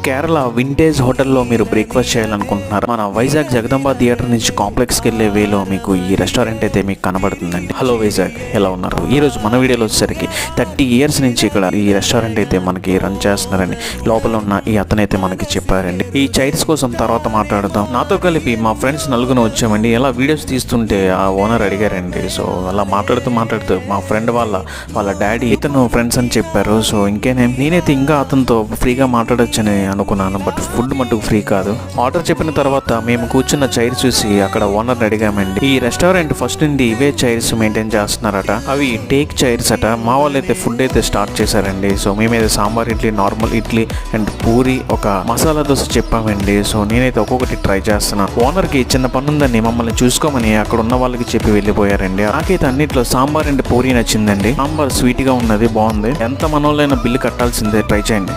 Kerala vintage హోటల్లో మీరు breakfast చేయాలనుకుంటున్నారు. మన వైజాగ్ జగదంబ థియేటర్ నుంచి కాంప్లెక్స్కి వెళ్ళే వేలో మీకు ఈ రెస్టారెంట్ అయితే మీకు కనబడుతుందండి. హలో వైజాగ్, ఎలా ఉన్నారు? ఈరోజు మన వీడియోలో వచ్చేసరికి 30 years నుంచి ఇక్కడ ఈ రెస్టారెంట్ అయితే మనకి రన్ చేస్తున్నారని లోపల ఉన్న ఈ అతనైతే మనకి చెప్పారండి. ఈ చైర్స్ కోసం తర్వాత మాట్లాడదాం. నాతో కలిపి మా ఫ్రెండ్స్ నలుగురు వచ్చామండి. ఎలా వీడియోస్ తీస్తుంటే ఆ ఓనర్ అడిగారండి. సో అలా మాట్లాడుతూ మా ఫ్రెండ్ వాళ్ళ డాడీ ఇతను ఫ్రెండ్స్ అని చెప్పారు. సో నేనైతే ఇంకా అతనితో ఫ్రీగా మాట్లాడొచ్చని అనుకున్నాను. బట్ ఫుడ్ మటుకు ఫ్రీ కాదు. ఆర్డర్ చెప్పిన తర్వాత మేము కూర్చున్న చైర్ చూసి అక్కడ ఓనర్ అడిగామండి. ఈ రెస్టారెంట్ ఫస్ట్ నుండి ఇవే చైర్స్ మెయింటైన్ చేస్తున్నారట. అవి టేక్ చైర్స్ అట. మా వాళ్ళు అయితే ఫుడ్ అయితే స్టార్ట్ చేశారండి. సో మేమైతే సాంబార్ ఇడ్లీ, నార్మల్ ఇడ్లీ అండ్ పూరి, ఒక మసాలా దోశ చెప్పామండి. సో నేనైతే ఒక్కొక్కటి ట్రై చేస్తున్నాను. ఓనర్కి చిన్న పని ఉందని మమ్మల్ని చూసుకోమని అక్కడ ఉన్న వాళ్ళకి చెప్పి వెళ్ళిపోయారండి. నాకైతే అన్నిట్లో సాంబార్ అండ్ పూరి నచ్చిందండి. సాంబార్ స్వీట్ గా ఉన్నది, బాగుంది. ఎంత మనోళ్ళైనా బిల్లు కట్టాల్సిందే. ట్రై చేయండి.